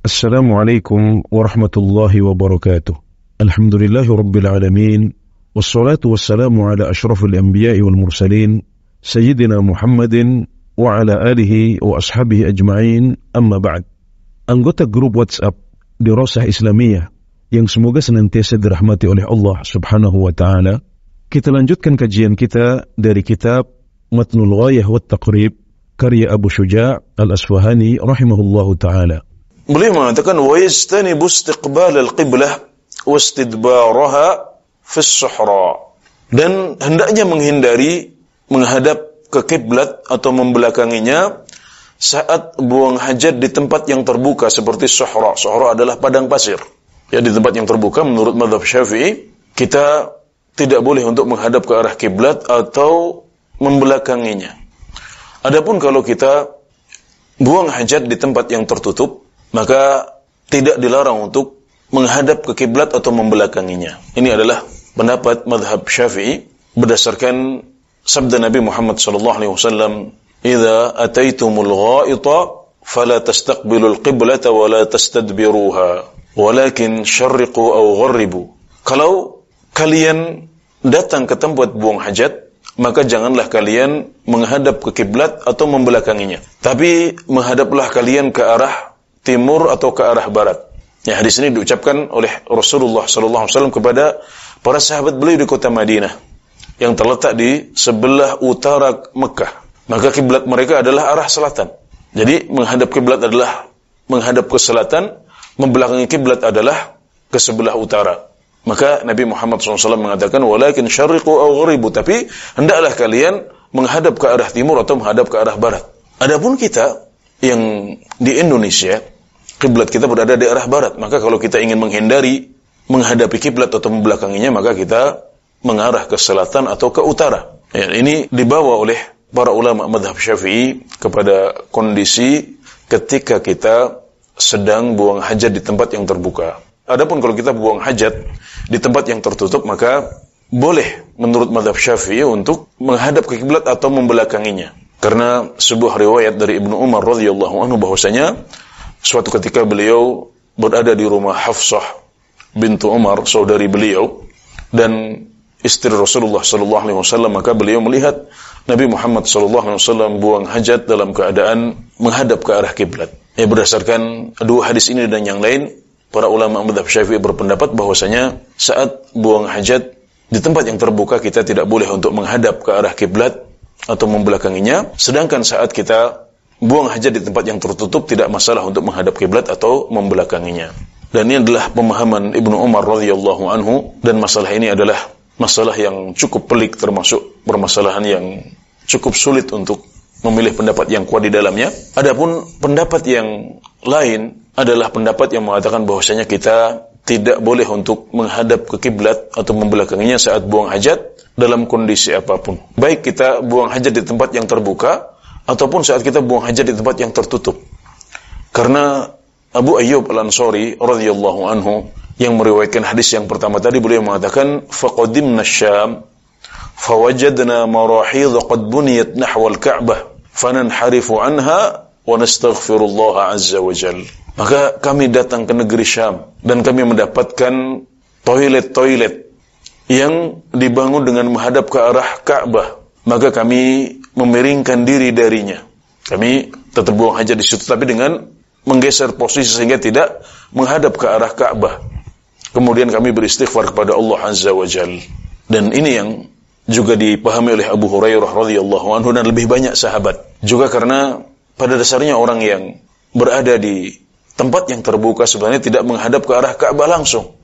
Assalamualaikum warahmatullahi wabarakatuh. Alhamdulillahi rabbil alamin. Wassalatu wassalamu ala ashrafil anbiya'i wal mursalin. Sayyidina Muhammadin wa ala alihi wa ashabihi ajma'in. Amma ba'd. Anggota grup WhatsApp Dirasah Islamiyah yang semoga senantiasa dirahmati oleh Allah subhanahu wa ta'ala. Kita lanjutkan kajian kita dari kitab Matnul Ghayah wat Taqrib karya Abu Syuja' Al-Asfahani rahimahullahu ta'ala. Beliau mengatakan wa yastanibu istiqbal al-qiblah wa istidbaraha fi as-suhra, dan hendaknya menghindari menghadap ke kiblat atau membelakanginya saat buang hajat di tempat yang terbuka seperti suhra. Suhra adalah padang pasir. Ya, di tempat yang terbuka menurut mazhab Syafi'i kita tidak boleh untuk menghadap ke arah kiblat atau membelakanginya. Adapun kalau kita buang hajat di tempat yang tertutup, maka tidak dilarang untuk menghadap ke kiblat atau membelakanginya. Ini adalah pendapat mazhab Syafi'i berdasarkan sabda Nabi Muhammad sallallahu alaihi wasallam, "Idza ataitumul ghaita fala tastaqbilul qiblata wa la tastadbiruha, walakin syarriqu aw gharribu." Kalau kalian datang ke tempat buang hajat, maka janganlah kalian menghadap ke kiblat atau membelakanginya, tapi menghadaplah kalian ke arah timur atau ke arah barat. Ya, hadis ini diucapkan oleh Rasulullah sallallahu alaihi wasallam kepada para sahabat beliau di kota Madinah yang terletak di sebelah utara Mekah. Maka kiblat mereka adalah arah selatan. Jadi menghadap kiblat adalah menghadap ke selatan, membelakangi kiblat adalah ke sebelah utara. Maka Nabi Muhammad SAW mengatakan, walakin syarriqu aw gharibu, tapi hendaklah kalian menghadap ke arah timur atau menghadap ke arah barat. Adapun kita yang di Indonesia, kiblat kita berada di arah barat, maka kalau kita ingin menghindari menghadapi kiblat atau membelakanginya, maka kita mengarah ke selatan atau ke utara. Ya, ini dibawa oleh para ulama mazhab Syafi'i kepada kondisi ketika kita sedang buang hajat di tempat yang terbuka. Adapun kalau kita buang hajat di tempat yang tertutup, maka boleh menurut mazhab Syafi'i untuk menghadap ke kiblat atau membelakanginya. Karena sebuah riwayat dari Ibnu Umar radhiyallahu anhu bahwasanya suatu ketika beliau berada di rumah Hafsah bintu Umar, saudari beliau, dan istri Rasulullah sallallahu alaihi wasallam, maka beliau melihat Nabi Muhammad sallallahu alaihi wasallam buang hajat dalam keadaan menghadap ke arah kiblat. Ya, berdasarkan dua hadis ini dan yang lain, para ulama mazhab Syafi'i berpendapat bahwasanya saat buang hajat di tempat yang terbuka kita tidak boleh untuk menghadap ke arah kiblat atau membelakanginya, sedangkan saat kita buang hajat di tempat yang tertutup tidak masalah untuk menghadap kiblat atau membelakanginya. Dan ini adalah pemahaman Ibnu Umar radhiyallahu anhu, dan masalah ini adalah masalah yang cukup pelik, termasuk permasalahan yang cukup sulit untuk memilih pendapat yang kuat di dalamnya. Adapun pendapat yang lain adalah pendapat yang mengatakan bahwasanya kita tidak boleh untuk menghadap ke kiblat atau membelakanginya saat buang hajat dalam kondisi apapun. Baik kita buang hajat di tempat yang terbuka ataupun saat kita buang hajat di tempat yang tertutup. Karena Abu Ayyub Al-Ansari radhiyallahu anhu yang meriwayatkan hadis yang pertama tadi, beliau mengatakan, "Faqadimna Syam fawajadna marahid qad buniyat nahwa al-Ka'bah fananharifu anha wa nastaghfirullah azza wa jalla." Maka kami datang ke negeri Syam dan kami mendapatkan toilet-toilet yang dibangun dengan menghadap ke arah Ka'bah. Maka kami memiringkan diri darinya. Kami tetap buang hajat di situ, tapi dengan menggeser posisi sehingga tidak menghadap ke arah Ka'bah. Kemudian kami beristighfar kepada Allah Azza wa Jalla. Dan ini yang juga dipahami oleh Abu Hurairah radhiyallahu anhu dan lebih banyak sahabat. Juga karena pada dasarnya orang yang berada di tempat yang terbuka sebenarnya tidak menghadap ke arah Ka'bah langsung.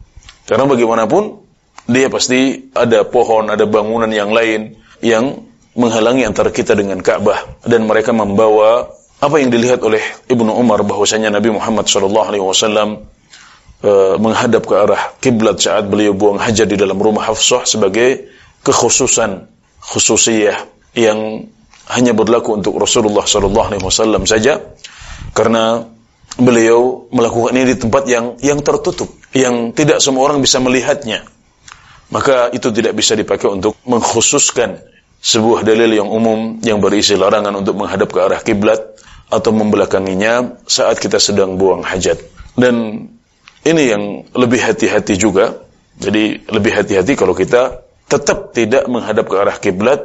Karena bagaimanapun dia pasti ada pohon, ada bangunan yang lain yang menghalangi antara kita dengan Ka'bah, dan mereka membawa apa yang dilihat oleh Ibnu Umar bahwasanya Nabi Muhammad SAW menghadap ke arah kiblat saat beliau buang hajat di dalam rumah Hafsah sebagai khususiyah yang hanya berlaku untuk Rasulullah SAW saja, karena beliau melakukan ini di tempat yang tertutup, yang tidak semua orang bisa melihatnya. Maka itu tidak bisa dipakai untuk mengkhususkan sebuah dalil yang umum yang berisi larangan untuk menghadap ke arah kiblat atau membelakanginya saat kita sedang buang hajat. Dan ini yang lebih hati-hati juga. Jadi lebih hati-hati kalau kita tetap tidak menghadap ke arah kiblat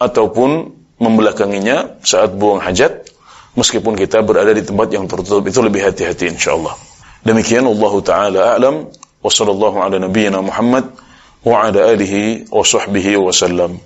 ataupun membelakanginya saat buang hajat, meskipun kita berada di tempat yang tertutup. Itu lebih hati-hati insyaallah. Demikian Allah Ta'ala a'lam. Wa sallallahu ala nabiyyina Muhammad wa ala alihi wa sahbihi wa sallam.